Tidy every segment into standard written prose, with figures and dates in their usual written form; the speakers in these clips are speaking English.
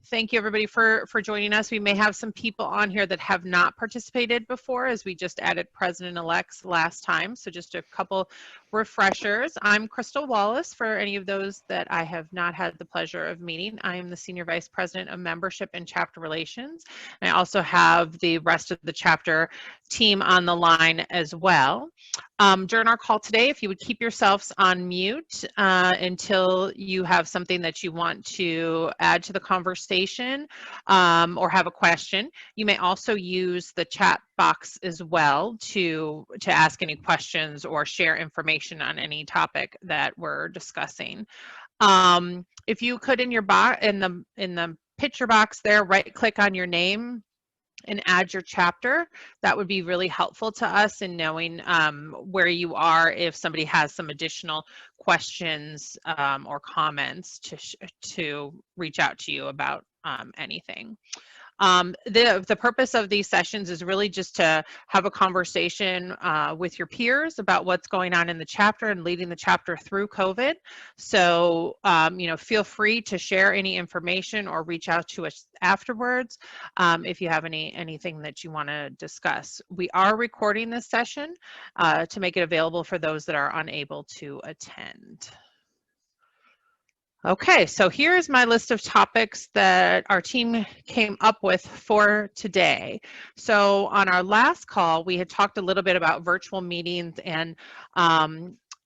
Thank you everybody for joining us. We may have some people on here that have not participated before, as we just added president-elects last time. So just a couple refreshers. I'm Crystal Wallace, for any of those that I have not had the pleasure of meeting. I am the Senior Vice President of Membership and Chapter Relations. And I also have the rest of the chapter team on the line as well. During our call today, if you would keep yourselves on mute until you have something that you want to add to the conversation or have a question. You may also use the chat box as well to ask any questions or share information on any topic that we're discussing. If you could, in your in the picture box there, right click on your name and add your chapter. That would be really helpful to us in knowing where you are, if somebody has some additional questions or comments to reach out to you about anything. The purpose of these sessions is really just to have a conversation with your peers about what's going on in the chapter and leading the chapter through COVID. So, feel free to share any information or reach out to us afterwards if you have anything that you want to discuss. We are recording this session to make it available for those that are unable to attend. Okay, so here's my list of topics that our team came up with for today. So on our last call, we had talked a little bit about virtual meetings and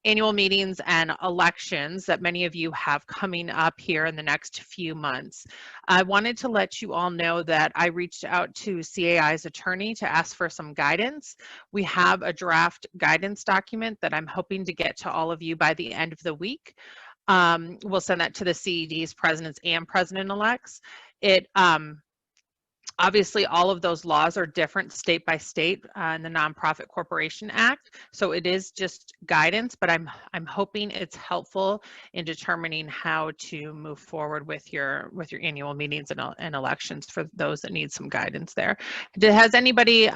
annual meetings and elections that many of you have coming up here in the next few months. I wanted to let you all know that I reached out to CAI's attorney to ask for some guidance. We have a draft guidance document that I'm hoping to get to all of you by the end of the week. We'll send that to the CED's presidents and president-elects. It obviously all of those laws are different state by state in the Nonprofit Corporation Act, so it is just guidance, but I'm hoping it's helpful in determining how to move forward with your annual meetings and elections for those that need some guidance there. Has anybody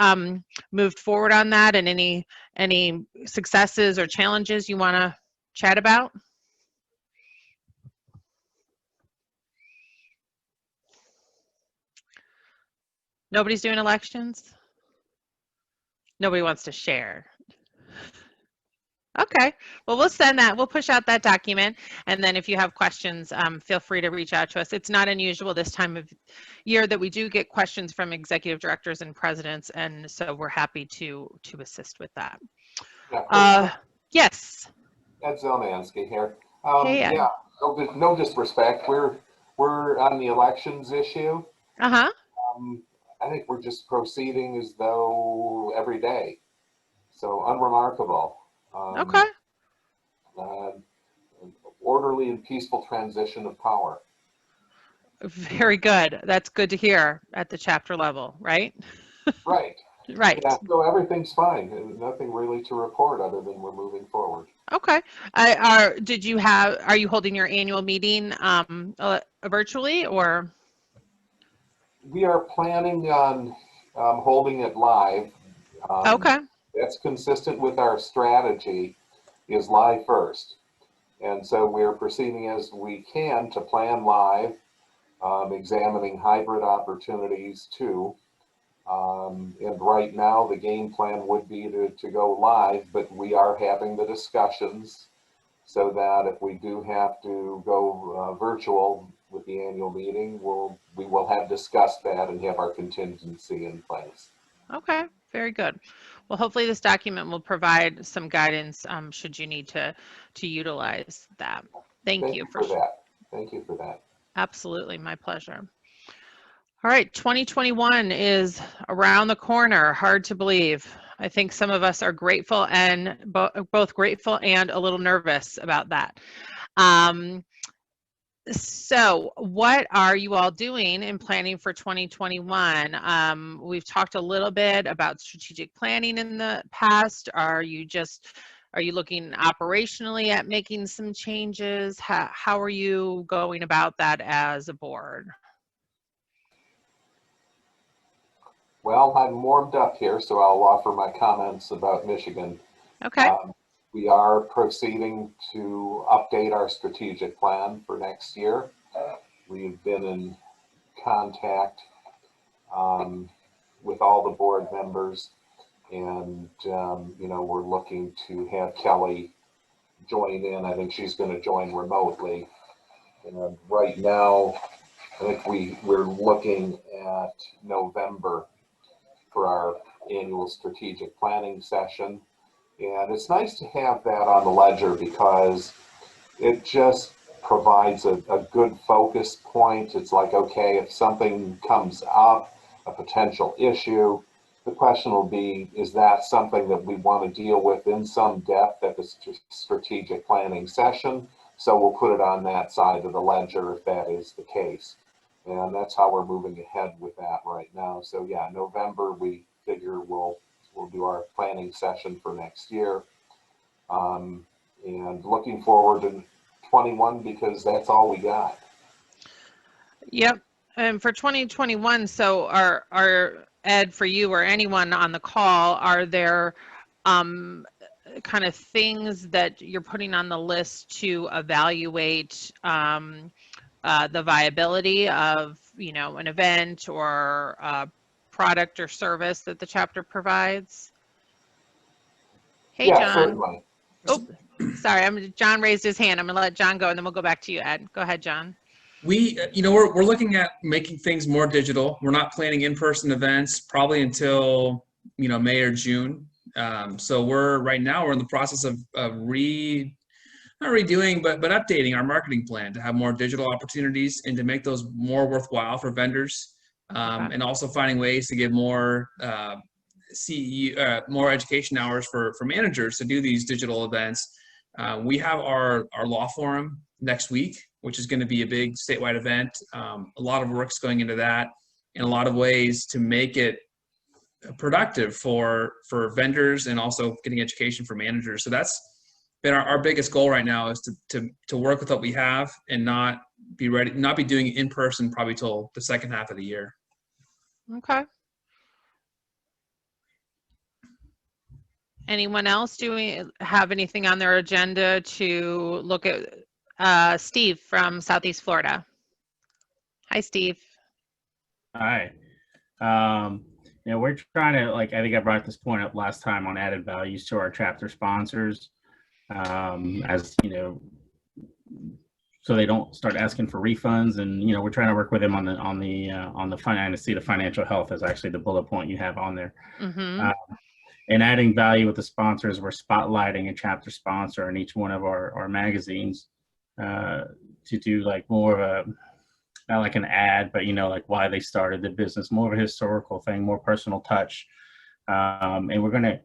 moved forward on that, and any successes or challenges you want to chat about? Nobody's doing elections? Nobody wants to share. Okay, well, we'll send that. We'll push out that document. And then if you have questions, feel free to reach out to us. It's not unusual this time of year that we do get questions from executive directors and presidents. And so we're happy to assist with that. Yeah, yes. Ed Zelmansky here. Hey, Ed. Yeah, no disrespect. We're on the elections issue. Uh-huh. I think we're just proceeding as though every day. So unremarkable. Okay. Orderly and peaceful transition of power. Very good. That's good to hear at the chapter level, right? Right. Right. Yeah, so everything's fine. And nothing really to report other than we're moving forward. Okay. Are you holding your annual meeting virtually, or? We are planning on holding it live. Okay. That's consistent with our strategy, is live first. And so we're proceeding as we can to plan live, examining hybrid opportunities too. And right now the game plan would be to go live, but we are having the discussions so that if we do have to go virtual with the annual meeting, we will have discussed that and have our contingency in place. Okay, very good. Well, hopefully this document will provide some guidance should you need to utilize that. Thank you for that. Thank you for that. Absolutely, my pleasure. All right, 2021 is around the corner. Hard to believe. I think some of us are grateful and both grateful and a little nervous about that. So what are you all doing in planning for 2021? We've talked a little bit about strategic planning in the past. Are you looking operationally at making some changes? How are you going about that as a board? Well, I'm warmed up here, so I'll offer my comments about Michigan. Okay. We are proceeding to update our strategic plan for next year. We've been in contact with all the board members, and we're looking to have Kelly join in. I think she's going to join remotely. And right now, I think we're looking at November for our annual strategic planning session. And it's nice to have that on the ledger because it just provides a good focus point. It's like, okay, if something comes up, a potential issue, the question will be, is that something that we want to deal with in some depth at the strategic planning session? So we'll put it on that side of the ledger if that is the case. And that's how we're moving ahead with that right now. So yeah, November, we figure we'll do our planning session for next year. And looking forward to 21 because that's all we got. Yep. And for 2021, so our Ed, for you or anyone on the call, are there kind of things that you're putting on the list to evaluate the viability of, an event or a product or service that the chapter provides? Hey, Yeah, John. certainly. Oh, sorry. John raised his hand. I'm gonna let John go, and then we'll go back to you, Ed. Go ahead, John. We're looking at making things more digital. We're not planning in-person events probably until, May or June. So right now we're in the process of not redoing, but updating our marketing plan to have more digital opportunities and to make those more worthwhile for vendors. And also finding ways to give more more education hours for managers to do these digital events. We have our law forum next week, which is going to be a big statewide event. A lot of work's going into that in a lot of ways to make it productive for vendors and also getting education for managers. So that's been our biggest goal right now, is to work with what we have and not be doing it in person probably till the second half of the year. Okay. Anyone else have anything on their agenda to look at? Steve from Southeast Florida. Hi, Steve. Hi. We're trying to, I think I brought this point up last time on added values to our chapter sponsors, so they don't start asking for refunds. And, we're trying to work with them on the finance. See, the financial health is actually the bullet point you have on there. Mm-hmm. And adding value with the sponsors, we're spotlighting a chapter sponsor in each one of our magazines to do more of not like an ad, but why they started the business, more of a historical thing, more personal touch. And we're going to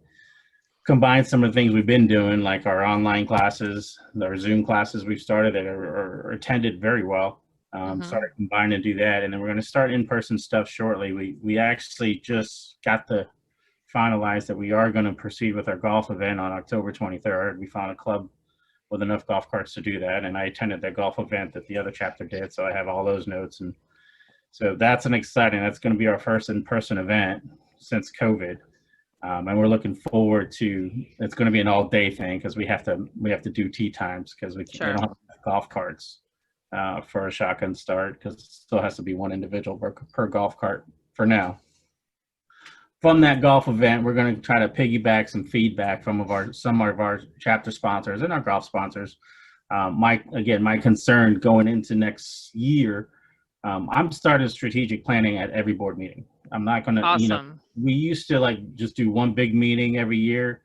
combine some of the things we've been doing, like our online classes, our Zoom classes we've started that are attended very well. Started combining to do that, and then we're going to start in-person stuff shortly. We actually just got the finalized that we are going to proceed with our golf event on October 23rd. We found a club with enough golf carts to do that, and I attended that golf event that the other chapter did, so I have all those notes. And so that's that's going to be our first in-person event since COVID, and we're looking forward to. It's going to be an all-day thing because we have to do tee times because we don't have golf carts for a shotgun start, because it still has to be one individual per golf cart for now. From that golf event, we're going to try to piggyback some feedback from some of our chapter sponsors and our golf sponsors. My concern going into next year, I'm starting strategic planning at every board meeting. I'm not going to, Awesome. We used to just do one big meeting every year.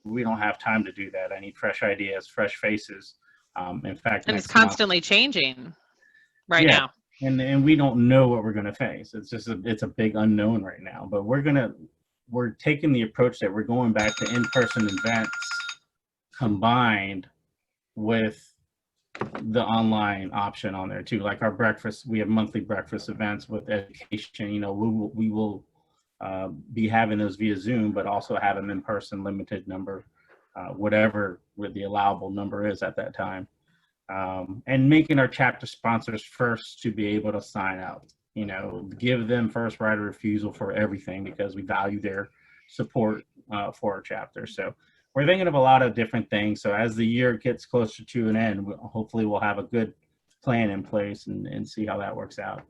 We don't have time to do that. I need fresh ideas, fresh faces. In fact, and it's constantly changing now. And we don't know what we're going to face. It's a big unknown right now, but we're taking the approach that we're going back to in-person events combined with the online option on there too. Like our breakfast, we have monthly breakfast events with education. We will be having those via Zoom, but also have them in person, limited number, whatever the allowable number is at that time. And making our chapter sponsors first to be able to sign up, give them first right of refusal for everything, because we value their support for our chapter. So we're thinking of a lot of different things. So as the year gets closer to an end, hopefully we'll have a good plan in place and see how that works out.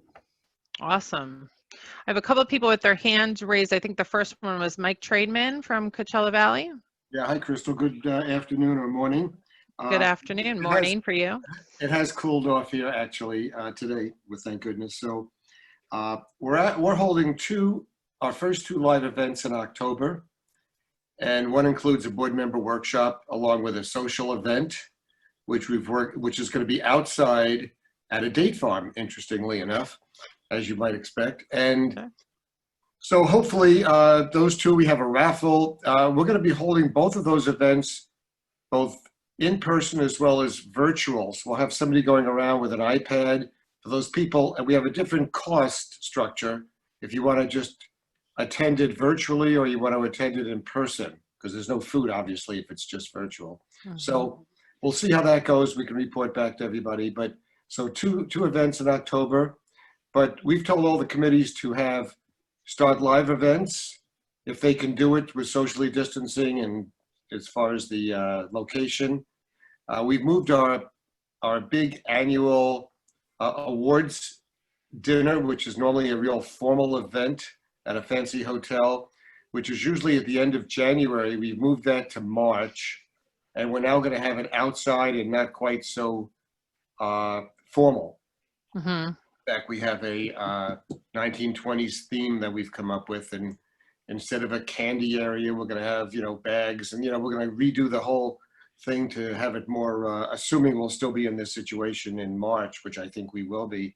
Awesome. I have a couple of people with their hands raised. I think the first one was Mike Trademan from Coachella Valley. Yeah, hi, Crystal. Good afternoon or morning. Good afternoon, morning for you. It has cooled off here actually today, with thank goodness. So we're holding our first two live events in October, and one includes a board member workshop along with a social event, which is going to be outside at a date farm, interestingly enough, as you might expect. And okay. So hopefully those two, we have a raffle. We're going to be holding both of those events, both in person as well as virtual. So we'll have somebody going around with an iPad for those people, and we have a different cost structure if you want to just attend it virtually or you want to attend it in person, because there's no food, obviously, if it's just virtual. Mm-hmm. So we'll see how that goes. We can report back to everybody. But so two events in October, but we've told all the committees to start live events if they can do it with socially distancing and as far as the location. We've moved our big annual awards dinner, which is normally a real formal event at a fancy hotel, which is usually at the end of January. We've moved that to March, and we're now going to have it outside and not quite so formal. Mm-hmm. In fact, we have a 1920s theme that we've come up with, and instead of a candy area, we're going to have, bags, and, we're going to redo the whole thing to have it more, assuming we'll still be in this situation in March, which I think we will be.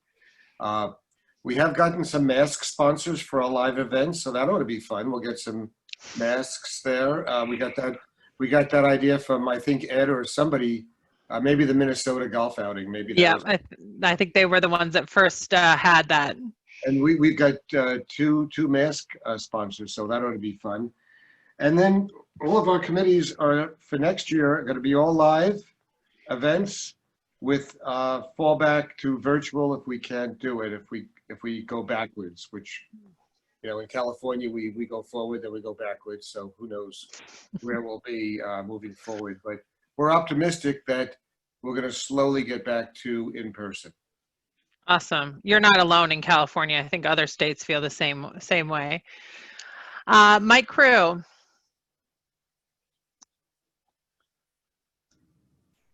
We have gotten some mask sponsors for our live events, so that ought to be fun. We'll get some masks there. We got that idea from, I think, Ed or somebody. Maybe the Minnesota golf outing. Maybe. Yeah, I think they were the ones that first had that. And we've got two mask sponsors, so that ought to be fun. And then all of our committees are for next year going to be all live events with fallback to virtual if we can't do it. If we go backwards, which in California we go forward, then we go backwards. So who knows where we'll be moving forward, but we're optimistic that we're going to slowly get back to in person. Awesome. You're not alone in California. I think other states feel the same way. Mike Crew.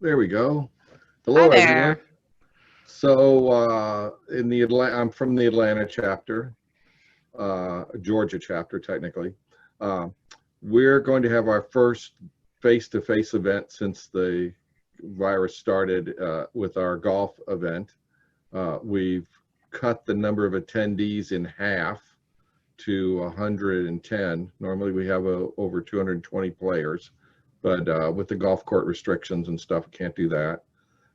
There we go. Hello, Hi there. everyone. So I'm from the Atlanta chapter, Georgia chapter, technically. We're going to have our first face-to-face event since the virus started with our golf event. We've cut the number of attendees in half to 110. Normally we have over 220 players, but with the golf court restrictions and stuff, we can't do that.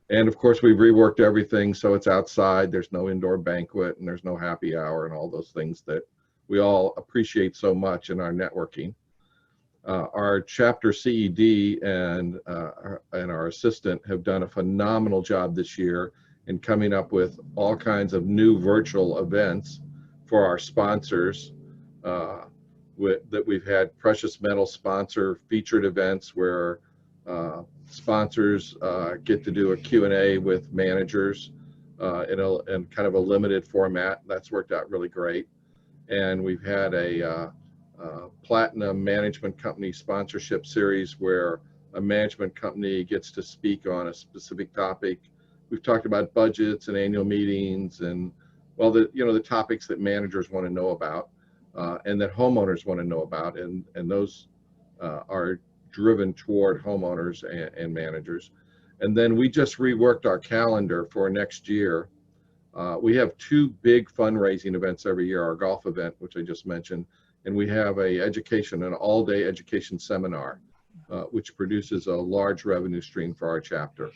And of course, we've reworked everything so it's outside. There's no indoor banquet and there's no happy hour and all those things that we all appreciate so much in our networking. Our chapter CED and our assistant have done a phenomenal job this year in coming up with all kinds of new virtual events for our sponsors. That we've had precious metal sponsor featured events where sponsors get to do a Q&A with managers in kind of a limited format. That's worked out really great. And we've had a platinum management company sponsorship series where a management company gets to speak on a specific topic. We've talked about budgets and annual meetings and, well, the topics that managers want to know about and that homeowners want to know about, and those are driven toward homeowners and managers. And then we just reworked our calendar for next year. We have two big fundraising events every year, our golf event, which I just mentioned, and we have an all-day education seminar, which produces a large revenue stream for our chapter.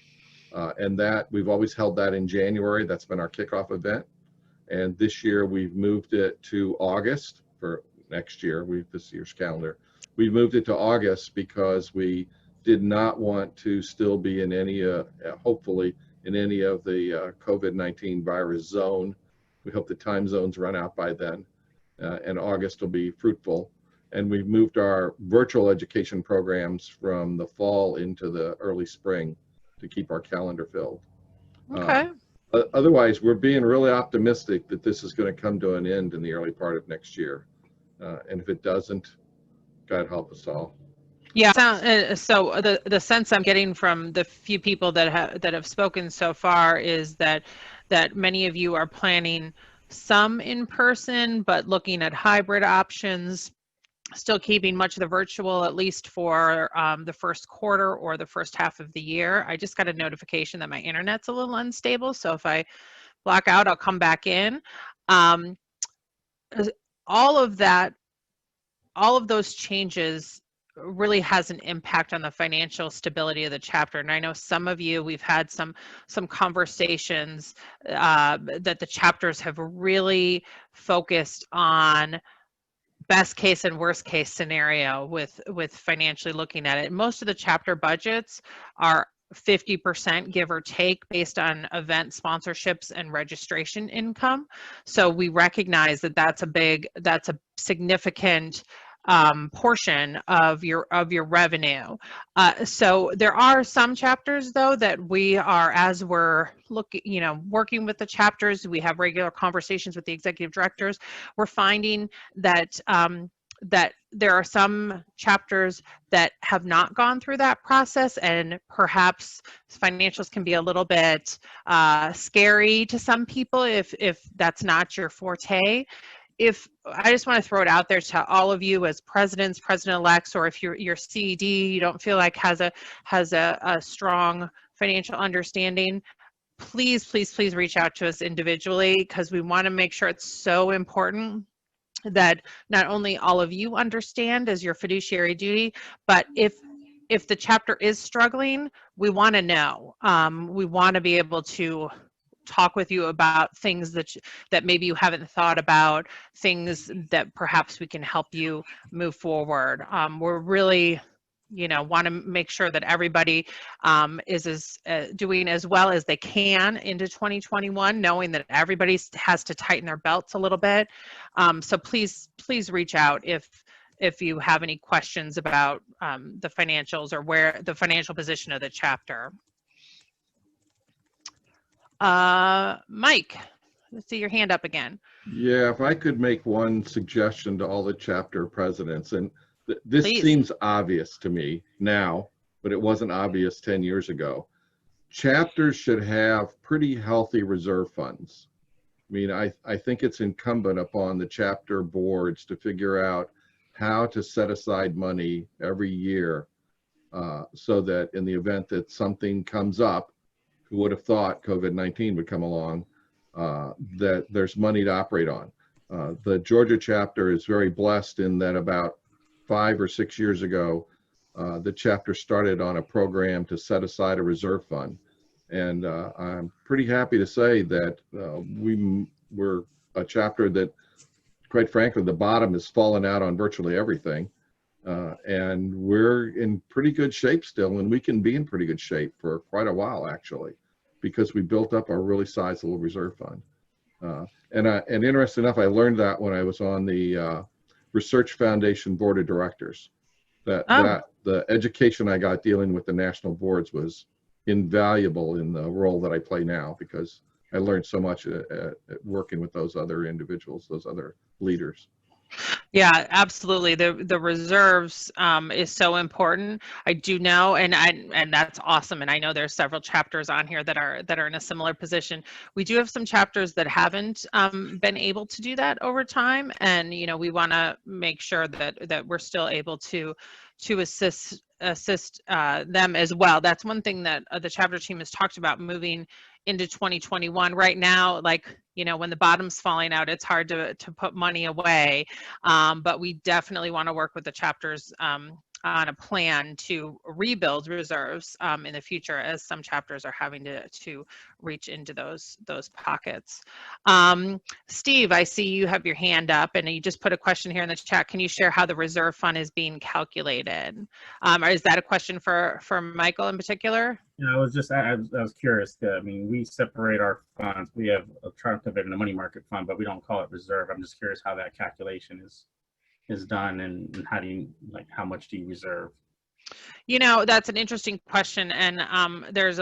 And that we've always held that in January. That's been our kickoff event. And this year we've moved it to August for next year. This year's calendar. We moved it to August because we did not want to still be in any, hopefully, in any of the COVID-19 virus zone. We hope the time zones run out by then, and August will be fruitful. And we've moved our virtual education programs from the fall into the early spring to keep our calendar filled. Okay. otherwise, we're being really optimistic that this is going to come to an end in the early part of next year. And if it doesn't, God help us all. Yeah. So the sense I'm getting from the few people that have spoken so far is that many of you are planning some in person, but looking at hybrid options, still keeping much of the virtual, at least for the first quarter or the first half of the year. I just got a notification that my internet's a little unstable, so if I block out, I'll come back in. All of that, all of those changes really has an impact on the financial stability of the chapter. And I know some of you, we've had some conversations that the chapters have really focused on best case and worst case scenario with financially looking at it. Most of the chapter budgets are 50% give or take based on event sponsorships and registration income. So we recognize that that's a significant portion of your revenue. So there are some chapters though that we are, as we're working with the chapters, we have regular conversations with the executive directors. We're finding that that there are some chapters that have not gone through that process, and perhaps financials can be a little bit scary to some people if that's not your forte. If I just want to throw it out there to all of you as presidents, president-elects, or if your CED you don't feel like has a strong financial understanding, please reach out to us individually, because we want to make sure it's so important that not only all of you understand as your fiduciary duty, but if the chapter is struggling, we want to know. We want to be able to talk with you about things that maybe you haven't thought about, things that perhaps we can help you move forward. We're really want to make sure that everybody is doing as well as they can into 2021, knowing that everybody has to tighten their belts a little bit. So please reach out if you have any questions about the financials or where the financial position of the chapter. Mike, let's see your hand up again. Yeah, if I could make one suggestion to all the chapter presidents, and this Please. seems obvious to me now, but it wasn't obvious 10 years ago. Chapters should have pretty healthy reserve funds. I mean, I think it's incumbent upon the chapter boards to figure out how to set aside money every year so that in the event that something comes up, who would have thought COVID-19 would come along, that there's money to operate on. The Georgia chapter is very blessed in that about 5 or 6 years ago, the chapter started on a program to set aside a reserve fund. And I'm pretty happy to say that we're a chapter that, quite frankly, the bottom has fallen out on virtually everything. And we're in pretty good shape still, and we can be in pretty good shape for quite a while, actually, because we built up a really sizable reserve fund. And interesting enough, I learned that when I was on the Research Foundation Board of Directors, that the education I got dealing with the national boards was invaluable in the role that I play now, because I learned so much at working with those other individuals, those other leaders. Yeah, absolutely. The reserves is so important. I do know, and that's awesome. And I know there's several chapters on here that are in a similar position. We do have some chapters that haven't been able to do that over time, and we want to make sure that we're still able to assist them as well. That's one thing that the chapter team has talked about moving into 2021. Right now, like when the bottom's falling out, it's hard to put money away, but we definitely want to work with the chapters on a plan to rebuild reserves in the future, as some chapters are having to reach into those pockets. Steve, I see you have your hand up, and you just put a question here in the chat. Can you share how the reserve fund is being calculated? Or is that a question for Michael in particular? Yeah, I was curious. I mean, we separate our funds. We have a chunk of it in the money market fund, but we don't call it reserve. I'm just curious how that calculation is done, and how much do you reserve? That's an interesting question, and there's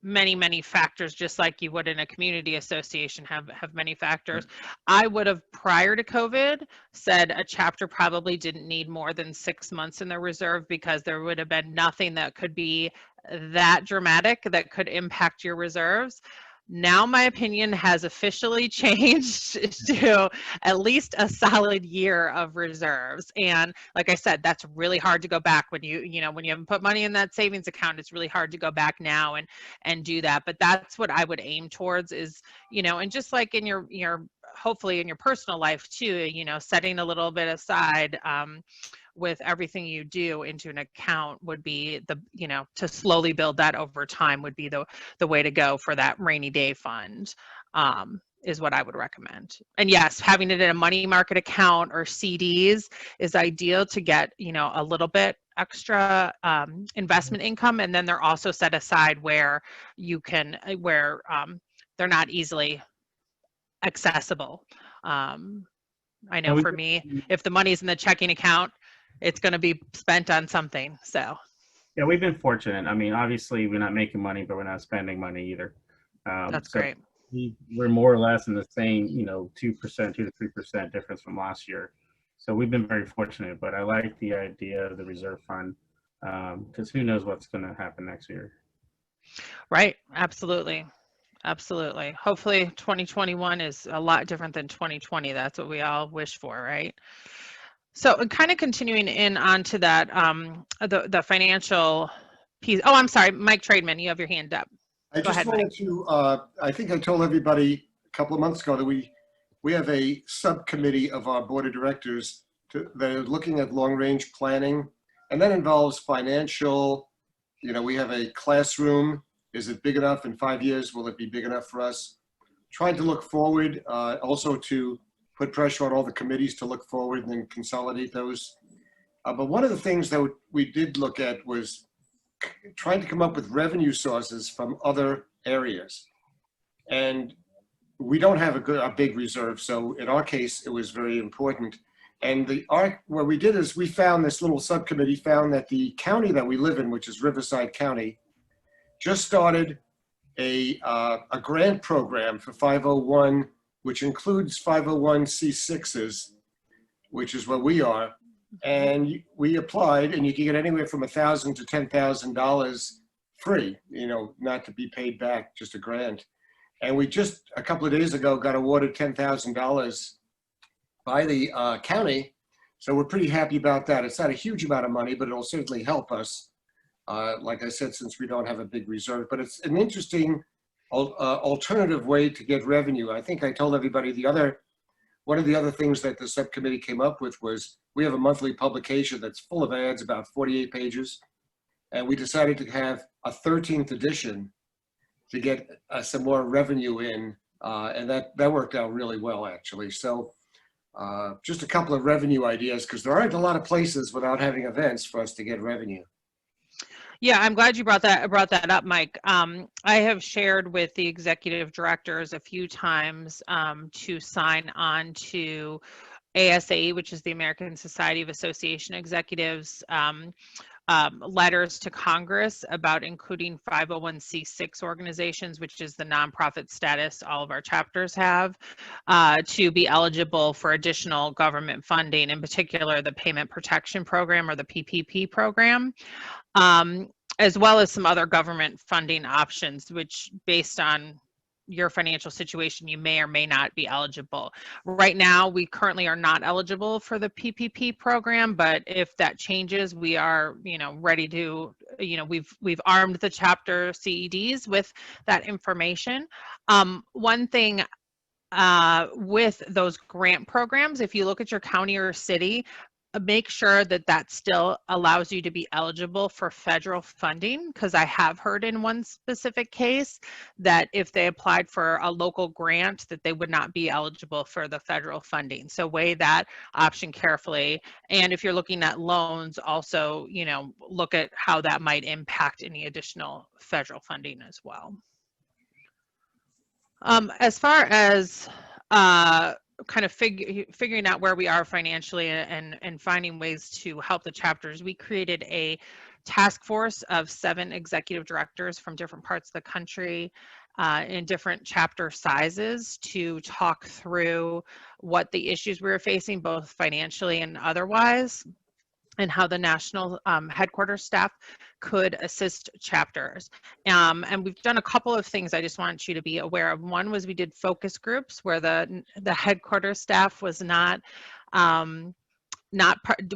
many factors, just like you would in a community association have many factors. I would have, prior to COVID, said a chapter probably didn't need more than 6 months in the reserve, because there would have been nothing that could be that dramatic that could impact your reserves. Now my opinion has officially changed to at least a solid year of reserves. And like I said, that's really hard to go back when when you haven't put money in that savings account. It's really hard to go back now and do that. But that's what I would aim towards, is, and just like in your hopefully in your personal life too, setting a little bit aside with everything you do into an account would be to slowly build that over time would be the way to go for that rainy day fund, is what I would recommend. And yes, having it in a money market account or CDs is ideal to get, a little bit extra investment income. And then they're also set aside where they're not easily accessible. I know for me, if the money's in the checking account, it's going to be spent on something. So yeah, we've been fortunate. I mean, obviously we're not making money, but we're not spending money either. that's so great. We're more or less in the same, 2%, 2 to 3% difference from last year. So we've been very fortunate, but I like the idea of the reserve fund, because who knows what's going to happen next year. Right. Absolutely. Absolutely. Hopefully 2021 is a lot different than 2020. That's what we all wish for, right? So kind of continuing in onto that, the financial piece. Oh, I'm sorry, Mike Trademan, you have your hand up. I Go just ahead, wanted Mike. to, I think I told everybody a couple of months ago that we have a subcommittee of our board of directors that are looking at long-range planning, and that involves financial, we have a classroom. Is it big enough in 5 years? Will it be big enough for us? Trying to look forward, also to put pressure on all the committees to look forward and then consolidate those. But one of the things that we did look at was trying to come up with revenue sources from other areas. And we don't have a big reserve. So in our case, it was very important. And what we did is we found, this little subcommittee found that the county that we live in, which is Riverside County, just started a grant program for 501, which includes 501c6s, which is what we are. And we applied, and you can get anywhere from $1,000 to $10,000 free, not to be paid back, just a grant. And we just a couple of days ago got awarded $10,000 by the county. So we're pretty happy about that. It's not a huge amount of money, but it'll certainly help us. Like I said, since we don't have a big reserve, but it's an interesting alternative way to get revenue. I think I told everybody one of the other things that the subcommittee came up with was we have a monthly publication that's full of ads, about 48 pages. And we decided to have a 13th edition to get some more revenue in. And that worked out really well, actually. So just a couple of revenue ideas, because there aren't a lot of places without having events for us to get revenue. Yeah, I'm glad you brought that up, Mike. I have shared with the executive directors a few times to sign on to ASAE, which is the American Society of Association Executives, letters to Congress about including 501c6 organizations, which is the nonprofit status all of our chapters have, to be eligible for additional government funding, in particular the Payment Protection Program, or the PPP program. As well as some other government funding options, which, based on your financial situation, you may or may not be eligible. Right now, we currently are not eligible for the PPP program, but if that changes, we are, ready to, we've armed the chapter CEDs with that information. One thing with those grant programs, if you look at your county or city, make sure that still allows you to be eligible for federal funding, because I have heard in one specific case that if they applied for a local grant, that they would not be eligible for the federal funding. So weigh that option carefully. And if you're looking at loans, also, look at how that might impact any additional federal funding as well. As far as kind of figuring out where we are financially and finding ways to help the chapters, we created a task force of 7 executive directors from different parts of the country in different chapter sizes to talk through what the issues we were facing, both financially and otherwise, and how the national headquarters staff could assist chapters. And we've done a couple of things I just want you to be aware of. One was we did focus groups where the headquarters staff was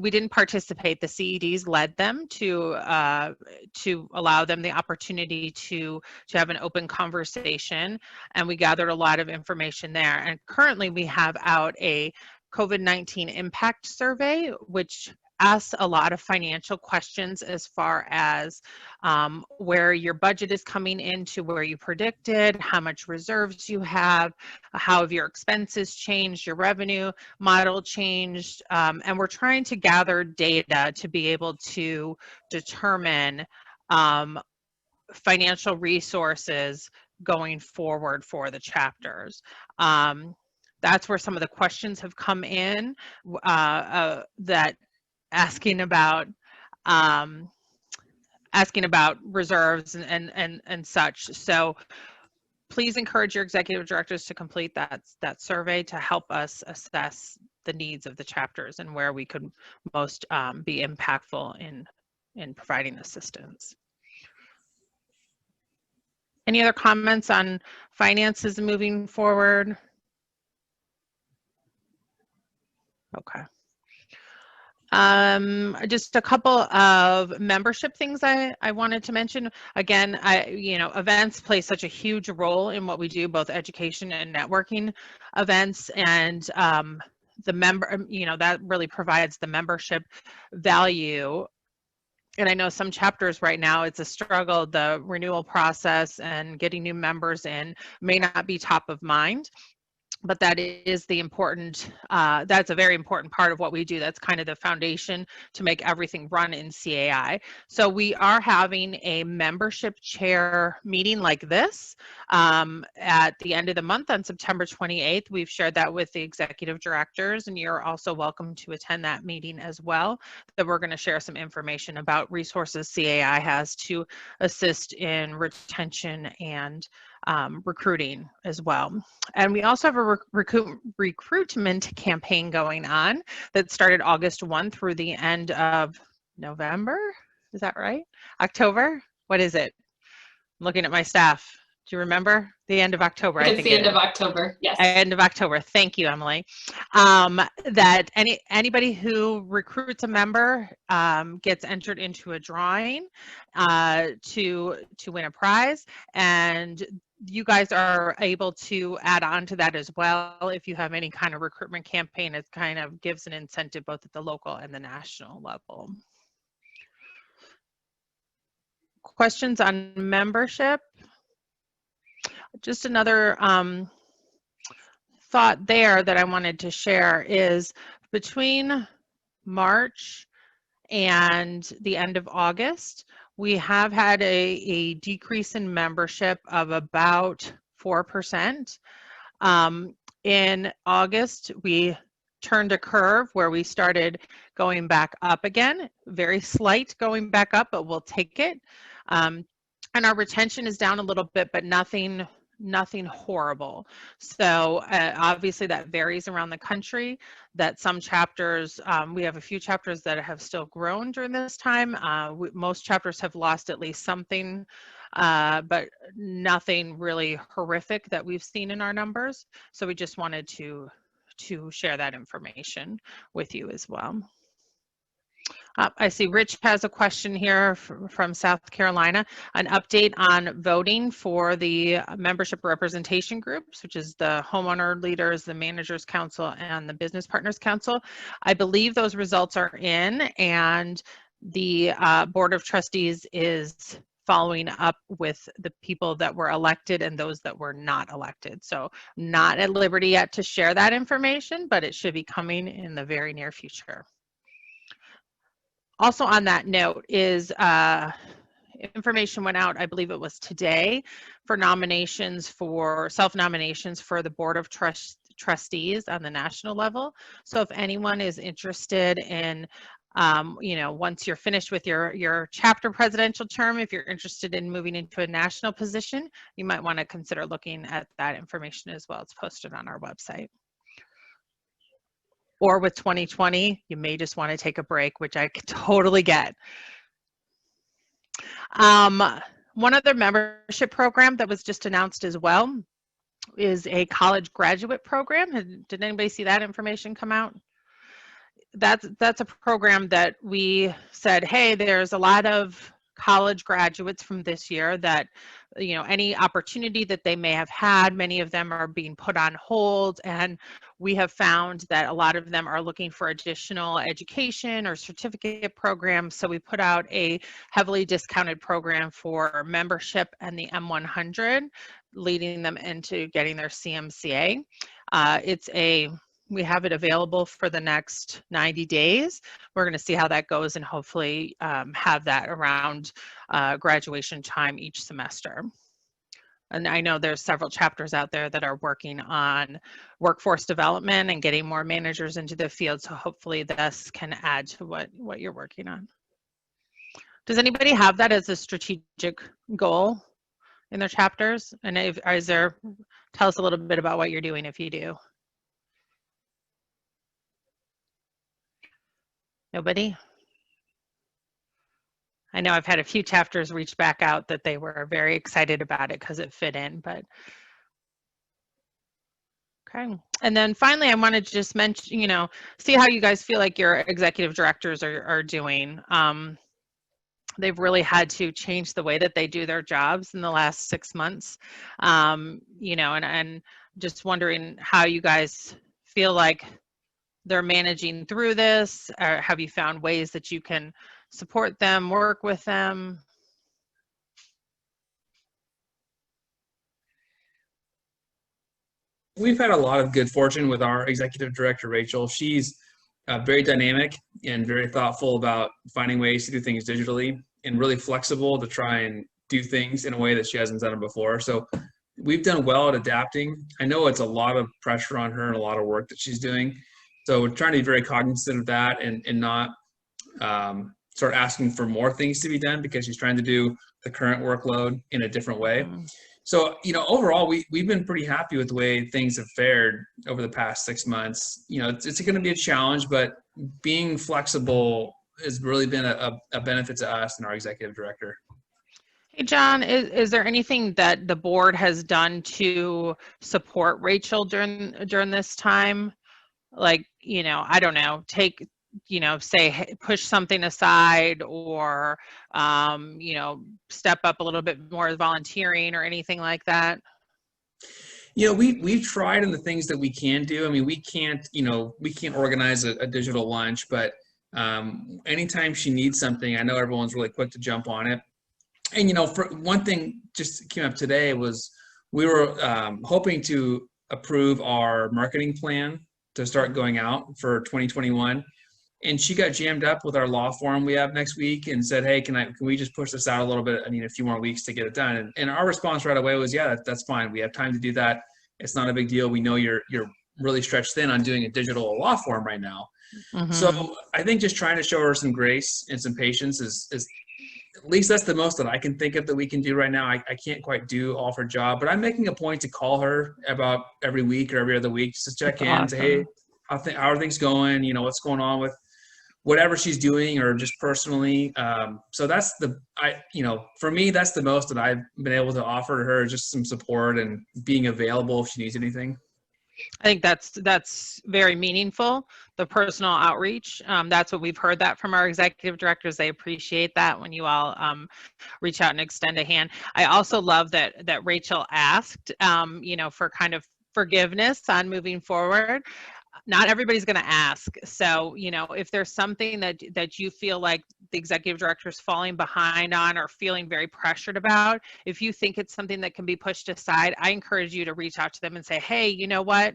we didn't participate. The CEDs led them to allow them the opportunity to have an open conversation, and we gathered a lot of information there. And currently we have out a COVID-19 impact survey, which asks a lot of financial questions as far as where your budget is coming into, where you predicted, how much reserves you have, how have your expenses changed, your revenue model changed, and we're trying to gather data to be able to determine financial resources going forward for the chapters. That's where some of the questions have come in that asking about reserves and such. So please encourage your executive directors to complete that survey to help us assess the needs of the chapters and where we could most be impactful in providing assistance. Any other comments on finances moving forward? Okay. Just a couple of membership things I wanted to mention. Again, events play such a huge role in what we do, both education and networking events, and that really provides the membership value. And I know some chapters right now, it's a struggle. The renewal process and getting new members in may not be top of mind. But that is that's a very important part of what we do. That's kind of the foundation to make everything run in CAI. So we are having a membership chair meeting like this at the end of the month on September 28th. We've shared that with the executive directors, and you're also welcome to attend that meeting as well. That we're going to share some information about resources CAI has to assist in retention and recruiting as well. And we also have a recruitment campaign going on that started August 1 through the end of November. Is that right? October? What is it? I'm looking at my staff. Do you remember? The end of October, I think. It's the end of October, yes. End of October. Thank you, Emily. That anybody who recruits a member gets entered into a drawing to win a prize, and you guys are able to add on to that as well. If you have any kind of recruitment campaign, it kind of gives an incentive both at the local and the national level. Questions on membership? Just another thought there that I wanted to share is between March and the end of August, we have had a decrease in membership of about 4%. In August, we turned a curve where we started going back up again, very slight going back up, but we'll take it. And our retention is down a little bit, but nothing horrible. So obviously that varies around the country, that some chapters, we have a few chapters that have still grown during this time. Most chapters have lost at least something, but nothing really horrific that we've seen in our numbers. So we just wanted to share that information with you as well. I see Rich has a question here from South Carolina, an update on voting for the membership representation groups, which is the homeowner leaders, the managers council, and the business partners council. I believe those results are in, and the board of trustees is following up with the people that were elected and those that were not elected. So not at liberty yet to share that information, but it should be coming in the very near future. Also on that note is information went out, I believe it was today, for nominations for self-nominations for the Board of Trustees on the national level. So if anyone is interested in You know, once you're finished with your chapter presidential term, if you're interested in moving into a national position, you might want to consider looking at that information as well. It's posted on our website. Or with 2020, you may just want to take a break, which I totally get. One other membership program that was just announced as well is a college graduate program. Did anybody see that information come out? That's a program that we said, hey, there's a lot of college graduates from this year that, you know, any opportunity that they may have had, many of them are being put on hold, and we have found that a lot of them are looking for additional education or certificate programs. So we put out a heavily discounted program for membership and the M100, leading them into getting their CMCA. We have it available for the next 90 days. We're going to see how that goes and hopefully have that around graduation time each semester. And I know there's several chapters out there that are working on workforce development and getting more managers into the field. So hopefully this can add to what you're working on. Does anybody have that as a strategic goal in their chapters? And tell us a little bit about what you're doing if you do. Nobody? I know I've had a few chapters reach back out that they were very excited about it because it fit in, but okay. And then finally, I wanted to just mention, you know, see how you guys feel like your executive directors are doing. They've really had to change the way that they do their jobs in the last 6 months, you know, and just wondering how you guys feel like they're managing through this, or have you found ways that you can support them, work with them? We've had a lot of good fortune with our executive director, Rachel. She's very dynamic and very thoughtful about finding ways to do things digitally, and really flexible to try and do things in a way that she hasn't done it before. So we've done well at adapting. I know it's a lot of pressure on her and a lot of work that she's doing. So we're trying to be very cognizant of that and not start asking for more things to be done because she's trying to do the current workload in a different way. So, you know, overall, we've been pretty happy with the way things have fared over the past 6 months. You know, it's going to be a challenge, but being flexible has really been a benefit to us and our executive director. Hey, John, is there anything that the board has done to support Rachel during this time? Like, you know, I don't know, you know, say, push something aside, or, you know, step up a little bit more volunteering or anything like that? You know, we've tried in the things that we can do. I mean, we can't organize a digital lunch, but anytime she needs something, I know everyone's really quick to jump on it. And, you know, for one thing just came up today was we were hoping to approve our marketing plan to start going out for 2021. And she got jammed up with our law forum we have next week and said, hey, can we just push this out a little bit? I need a few more weeks to get it done. And our response right away was, yeah, that's fine. We have time to do that. It's not a big deal. We know you're really stretched thin on doing a digital law form right now. Mm-hmm. So I think just trying to show her some grace and some patience is at least that's the most that I can think of that we can do right now. I can't quite do all of her job, but I'm making a point to call her about every week or every other week just to check in and say, hey, how are things going? You know, what's going on with whatever she's doing or just personally. So that's for me, that's the most that I've been able to offer to her, just some support and being available if she needs anything. I think that's very meaningful, the personal outreach. That's what we've heard that from our executive directors. They appreciate that when you all reach out and extend a hand. I also love that Rachel asked, you know, for kind of forgiveness on moving forward. Not everybody's going to ask. So, you know, if there's something that you feel like the executive director is falling behind on or feeling very pressured about, if you think it's something that can be pushed aside, I encourage you to reach out to them and say, hey, you know what?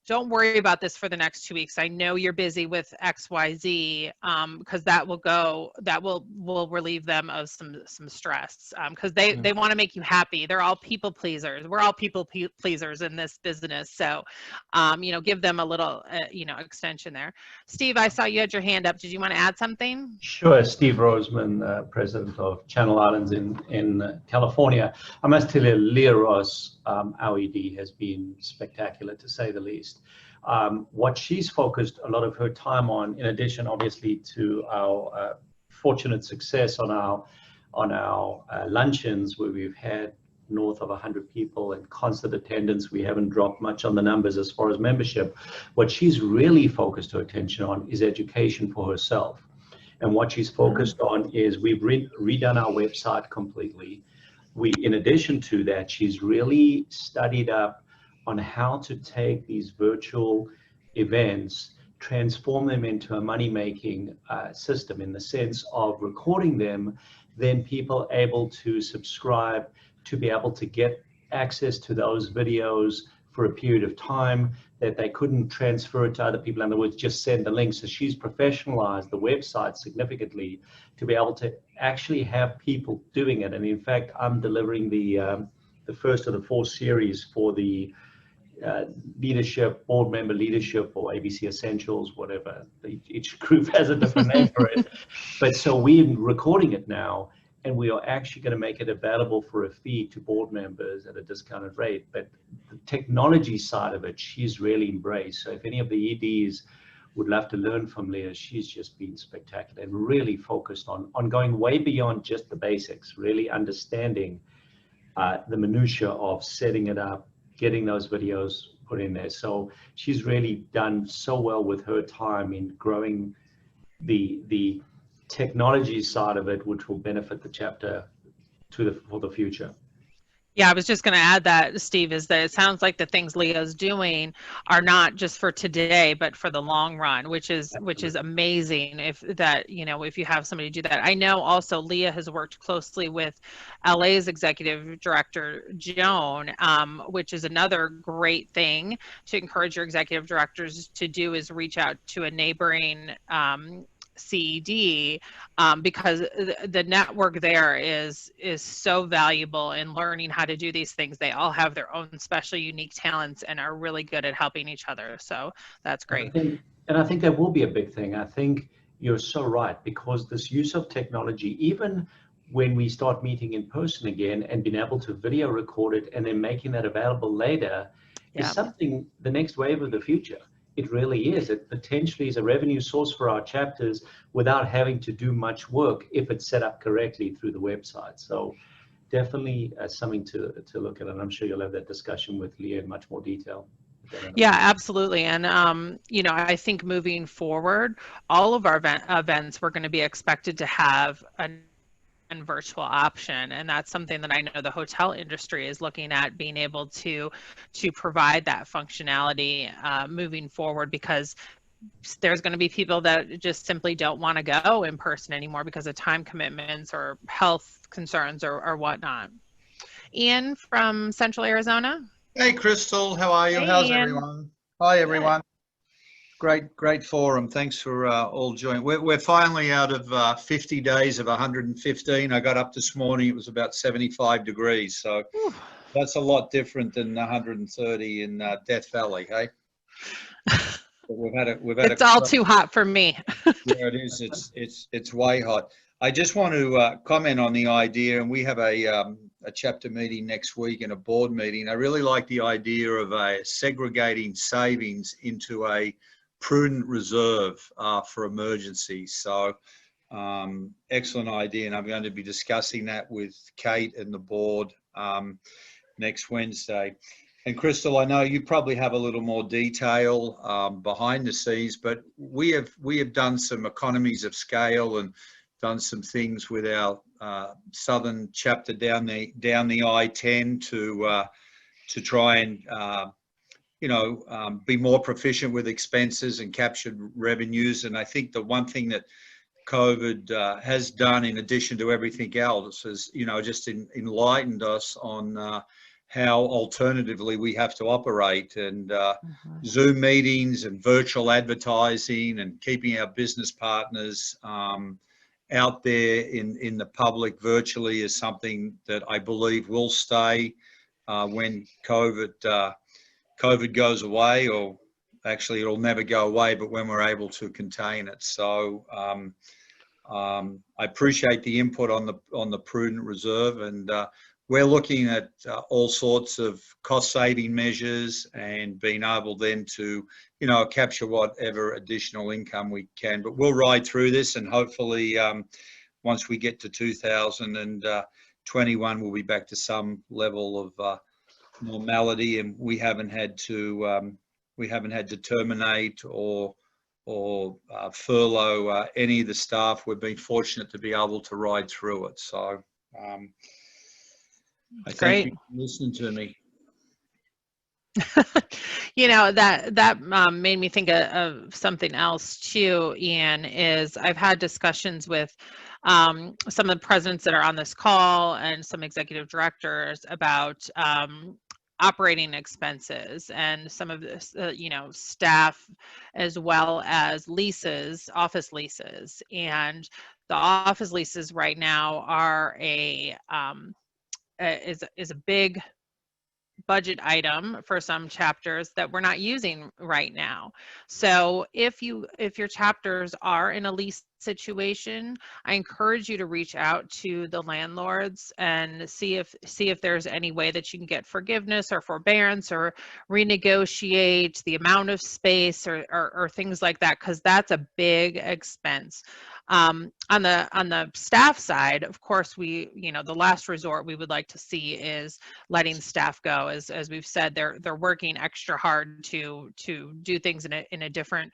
don't worry about this for the next 2 weeks. I know you're busy with XYZ, because that will relieve them of some stress, because they want to make you happy. They're all people pleasers. We're all people pleasers in this business. So, give them a little, extension there. Steve, I saw you had your hand up. Did you want to add something? Sure, Steve Roseman, president of Channel Islands in California. I must tell you, Leah Ross, our ED, has been spectacular, to say the least. What she's focused a lot of her time on, in addition, obviously, to our fortunate success on our luncheons, where we've had north of 100 people in constant attendance. We haven't dropped much on the numbers as far as membership. What she's really focused her attention on is education for herself. And what she's focused on is we've redone our website completely. In addition to that, she's really studied up on how to take these virtual events, transform them into a money-making system, in the sense of recording them, then people able to subscribe to be able to get access to those videos for a period of time, that they couldn't transfer it to other people. In other words, just send the link. So she's professionalized the website significantly to be able to actually have people doing it. And in fact, I'm delivering the first of the 4 series for the leadership, board member leadership, or ABC Essentials, whatever. Each group has a different name for it. But so we're recording it now, and we are actually going to make it available for a fee to board members at a discounted rate. But the technology side of it, she's really embraced. So if any of the EDs would love to learn from Leah, she's just been spectacular and really focused on going way beyond just the basics, really understanding the minutia of setting it up, getting those videos put in there. So she's really done so well with her time in growing the technology side of it, which will benefit the chapter for the future. Yeah, I was just going to add that, Steve, is that it sounds like the things Leah's doing are not just for today, but for the long run, which is amazing. If you have somebody do that. I know also Leah has worked closely with LA's executive director, Joan, which is another great thing to encourage your executive directors to do, is reach out to a neighboring CED, because the network there is so valuable in learning how to do these things. They all have their own special, unique talents and are really good at helping each other. So that's great. I think that will be a big thing. I think you're so right, because this use of technology, even when we start meeting in person again and being able to video record it and then making that available later, is something, the next wave of the future. It really is. It potentially is a revenue source for our chapters without having to do much work if it's set up correctly through the website. So definitely something to look at. And I'm sure you'll have that discussion with Leah in much more detail. Yeah, absolutely. And, I think moving forward, all of our events, we're going to be expected to have and virtual option, and that's something that I know the hotel industry is looking at, being able to provide that functionality moving forward, because there's going to be people that just simply don't want to go in person anymore because of time commitments or health concerns or whatnot. Ian from Central Arizona. Hey, Crystal, how are you? Hey, How's Ian. everyone? Hi, everyone. Great forum. Thanks for all joining. We're finally out of 50 days of 115. I got up this morning, it was about 75 degrees. So that's a lot different than 130 in Death Valley, hey? It's all too hot for me. Yeah, it is. It's way hot. I just want to comment on the idea, and we have a chapter meeting next week and a board meeting. I really like the idea of segregating savings into a prudent reserve for emergencies. So excellent idea, and I'm going to be discussing that with Kate and the board next Wednesday. And Crystal, I know you probably have a little more detail behind the scenes, but we have done some economies of scale and done some things with our southern chapter down the I-10 to try and be more proficient with expenses and captured revenues. And I think the one thing that COVID has done, in addition to everything else, is just enlightened us on how alternatively we have to operate, and Zoom meetings and virtual advertising and keeping our business partners out there in the public virtually is something that I believe will stay when COVID goes away, or actually it'll never go away, but when we're able to contain it. So I appreciate the input on the prudent reserve, and we're looking at all sorts of cost-saving measures and being able then to, capture whatever additional income we can. But we'll ride through this, and hopefully once we get to 2021, we'll be back to some level of normality, and we haven't had to terminate or furlough any of the staff. We've been fortunate to be able to ride through it. So I thank you for listening to me. That made me think of something else too, Ian, is I've had discussions with some of the presidents that are on this call and some executive directors about operating expenses and some of this, staff, as well as leases, office leases. And the office leases right now are is a big budget item for some chapters that we're not using right now. So if your chapters are in a lease situation, I encourage you to reach out to the landlords and see if there's any way that you can get forgiveness or forbearance or renegotiate the amount of space or things like that, because that's a big expense. On the staff side, of course, the last resort we would like to see is letting staff go. As we've said, they're working extra hard to do things in a different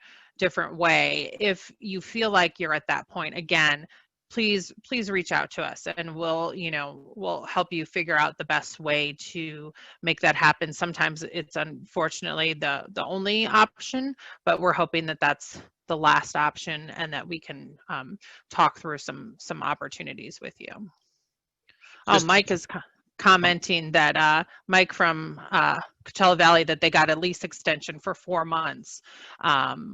way. If you feel like you're at that point, again, please reach out to us, and we'll help you figure out the best way to make that happen. Sometimes it's unfortunately the only option, but we're hoping that that's the last option, and that we can talk through some opportunities with you. Mike is commenting that Mike from Coachella Valley, that they got a lease extension for 4 months,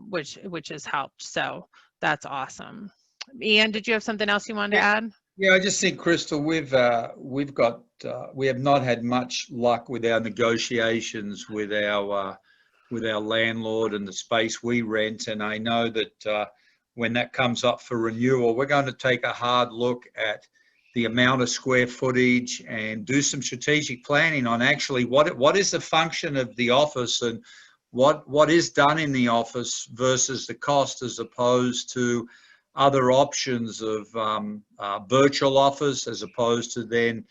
which has helped. So that's awesome. Ian, did you have something else you wanted to add? Yeah, I just think, Crystal, we have not had much luck with our negotiations with our landlord and the space we rent. And I know that when that comes up for renewal, we're going to take a hard look at the amount of square footage and do some strategic planning on actually what is the function of the office and what is done in the office versus the cost, as opposed to other options of virtual office, as opposed to then,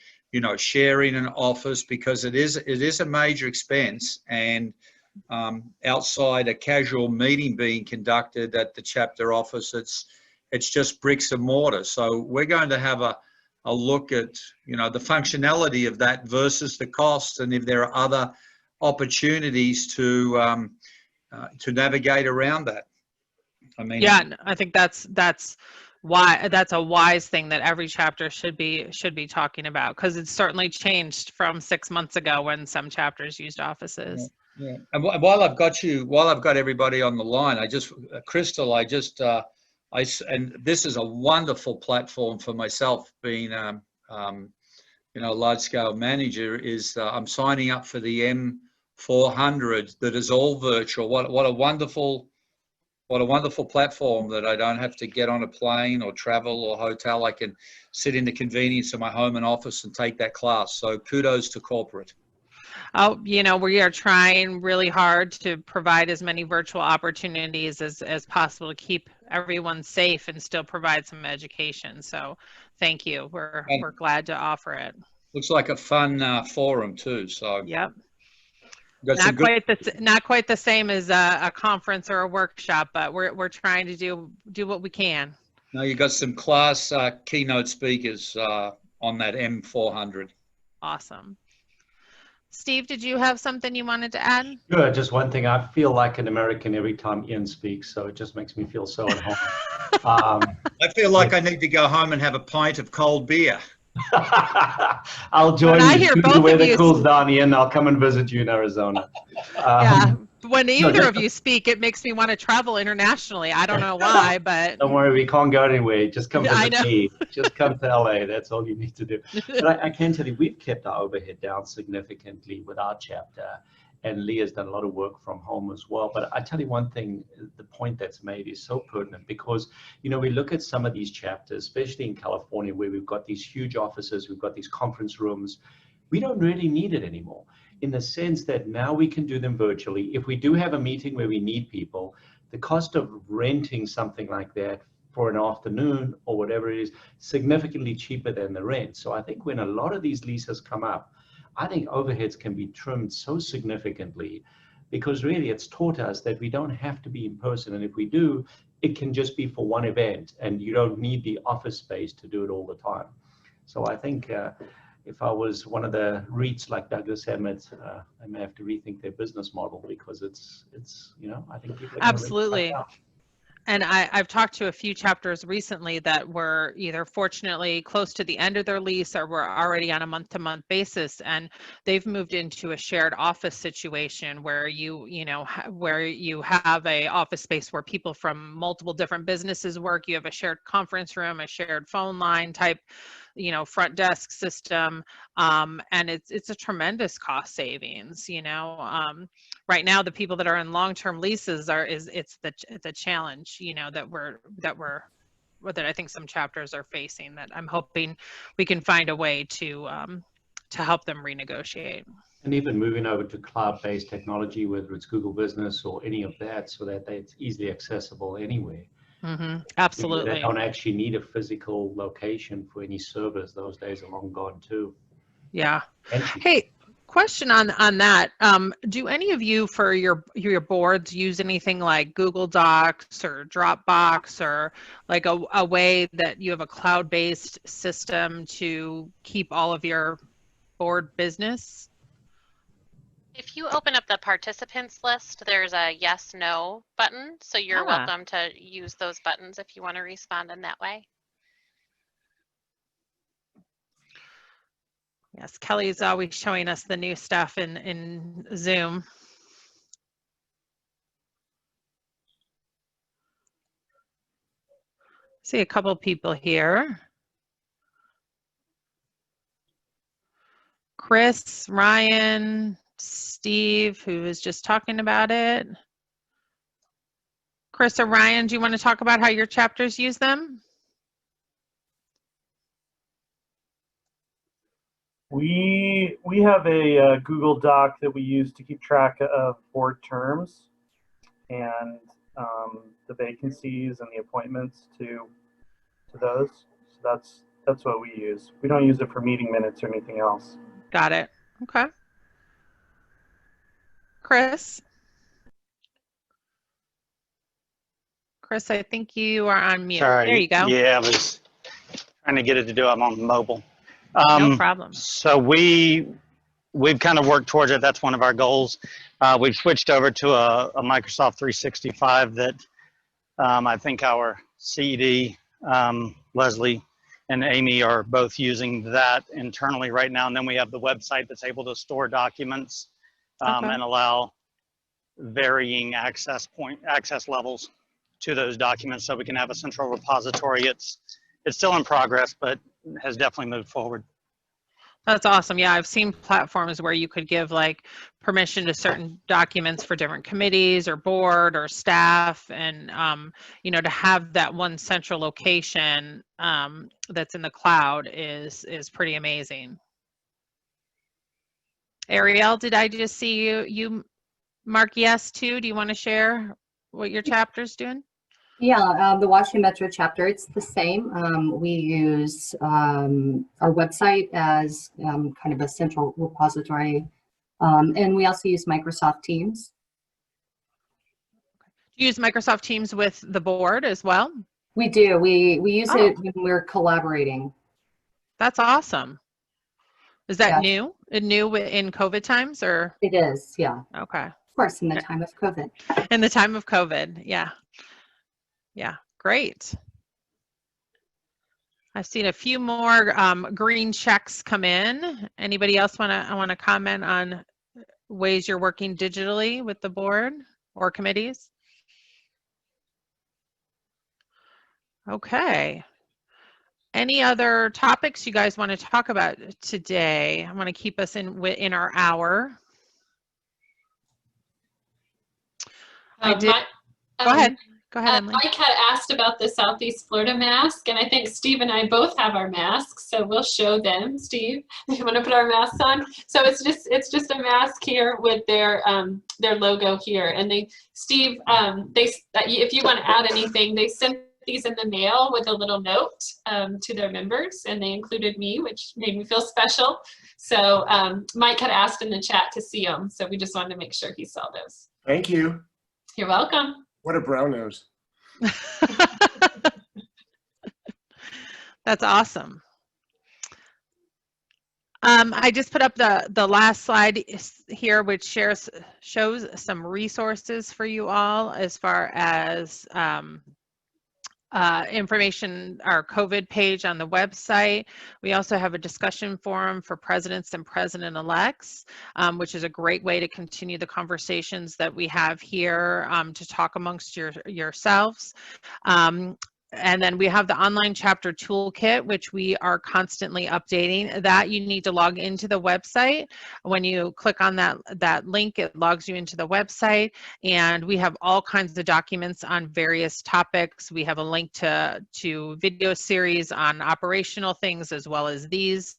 sharing an office, because it is a major expense. And outside a casual meeting being conducted at the chapter office, it's just bricks and mortar. So we're going to have a look at the functionality of that versus the costs, and if there are other opportunities to navigate around that. I mean, yeah, I think that's why that's a wise thing that every chapter should be talking about, because it's certainly changed from 6 months ago when some chapters used offices. Yeah. And while I've got everybody on the line, Crystal, and this is a wonderful platform for myself, being a large scale manager, is I'm signing up for the M400 that is all virtual. What a wonderful platform that I don't have to get on a plane or travel or hotel. I can sit in the convenience of my home and office and take that class. So kudos to corporate. Oh, we are trying really hard to provide as many virtual opportunities as possible to keep everyone safe and still provide some education. So thank you. We're glad to offer it. Looks like a fun forum too. So yep. Not quite the same as a conference or a workshop, but we're trying to do what we can. No, you got some class keynote speakers on that M400. Awesome. Steve, did you have something you wanted to add? Sure, just one thing. I feel like an American every time Ian speaks, so it just makes me feel so at home. I feel like I need to go home and have a pint of cold beer. I'll join When I you. As hear soon as the both of weather you, cools down, Ian, I'll come and visit you in Arizona. yeah, when No, either of you speak, it makes me want to travel internationally. I don't know why, but don't worry, we can't go anywhere. Just come I visit know. me. Just come to LA. That's all you need to do. But I can tell you, we've kept our overhead down significantly with our chapter. And Leah's done a lot of work from home as well. But I tell you one thing, the point that's made is so pertinent because, you know, we look at some of these chapters, especially in California, where we've got these huge offices, we've got these conference rooms. We don't really need it anymore in the sense that now we can do them virtually. If we do have a meeting where we need people, the cost of renting something like that for an afternoon or whatever it is, significantly cheaper than the rent. So I think when a lot of these leases come up, I think overheads can be trimmed so significantly because really it's taught us that we don't have to be in person. And if we do, it can just be for one event and you don't need the office space to do it all the time. So I think if I was one of the REITs like Douglas Emmett, I may have to rethink their business model because it's you know, I think people are going to Absolutely. And I've talked to a few chapters recently that were either fortunately close to the end of their lease or were already on a month-to-month basis, and they've moved into a shared office situation where you know, where you have a office space where people from multiple different businesses work. You have a shared conference room, a shared phone line type, you know, front desk system, and it's a tremendous cost savings. You know, right now the people that are in long-term leases it's a challenge, you know, that I think some chapters are facing, that I'm hoping we can find a way to help them renegotiate. And even moving over to cloud-based technology, whether it's Google Business or any of that, so that it's easily accessible anywhere. Absolutely. They don't actually need a physical location for any servers. Those days are long gone too. Yeah. Hey, question on that. Do any of you for your boards use anything like Google Docs or Dropbox, or like a way that you have a cloud-based system to keep all of your board business? If you open up the participants list, there's a yes, no button. So you're welcome to use those buttons if you want to respond in that way. Yes, Kelly's always showing us the new stuff in Zoom. See a couple people here. Chris, Ryan, Steve, who was just talking about it. Chris or Ryan, do you want to talk about how your chapters use them? We have a Google Doc that we use to keep track of board terms and the vacancies and the appointments to those. So that's what we use. We don't use it for meeting minutes or anything else. Got it. Okay. Chris, I think you are on mute. Sorry. There you go. Yeah, I was trying to get it to do it. I'm on mobile. No problem. So we've kind of worked towards it. That's one of our goals. We've switched over to a Microsoft 365 that I think our CED, Leslie and Amy are both using that internally right now. And then we have the website that's able to store documents and allow varying access levels to those documents, so we can have a central repository. It's still in progress, but has definitely moved forward. That's awesome. Yeah, I've seen platforms where you could give like permission to certain documents for different committees or board or staff, and you know, to have that one central location that's in the cloud is pretty amazing. Ariel, did I just see you mark yes too? Do you want to share what your chapter's doing? Yeah, the Washington Metro chapter, it's the same. We use our website as kind of a central repository, and we also use Microsoft Teams. Do you use Microsoft Teams with the board as well? We do. We use it when we're collaborating. That's awesome. Is that new? New in COVID times, or? It is, yeah. Okay. Of course, in the time of COVID. In the time of COVID, yeah. Yeah, great. I've seen a few more green checks come in. Anybody else want to comment on ways you're working digitally with the board or committees? Okay. Any other topics you guys want to talk about today? I want to keep us in our hour. I did. Go ahead. Go ahead, Emily. Mike had asked about the Southeast Florida mask, and I think Steve and I both have our masks, so we'll show them. Steve, you want to put our masks on? So it's just a mask here with their logo here, and Steve, if you want to add anything, they sent these in the mail with a little note to their members, and they included me, which made me feel special. So Mike had asked in the chat to see them, so we just wanted to make sure he saw those. Thank you. You're welcome. What a brown nose. That's awesome. I just put up the last slide here, which shows some resources for you all as far as information, our COVID page on the website. We also have a discussion forum for presidents and president-elects, which is a great way to continue the conversations that we have here to talk amongst yourselves. And then we have the online chapter toolkit, which we are constantly updating. That you need to log into the website. When you click on that link, it logs you into the website, and we have all kinds of documents on various topics. We have a link to video series on operational things, as well as these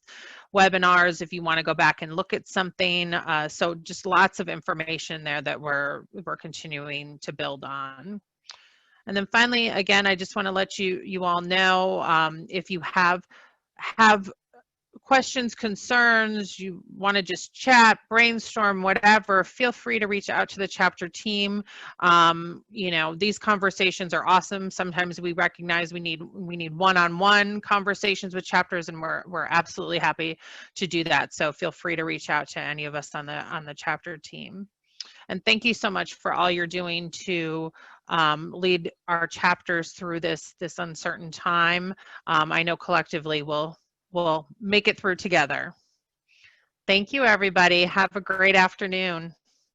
webinars if you want to go back and look at something. So just lots of information there that we're continuing to build on. And then finally, again, I just want to let you all know, if you have questions, concerns, you want to just chat, brainstorm, whatever, feel free to reach out to the chapter team. You know, these conversations are awesome. Sometimes we recognize we need one-on-one conversations with chapters, and we're absolutely happy to do that. So feel free to reach out to any of us on the chapter team. And thank you so much for all you're doing to lead our chapters through this uncertain time. I know collectively we'll make it through together. Thank you, everybody. Have a great afternoon.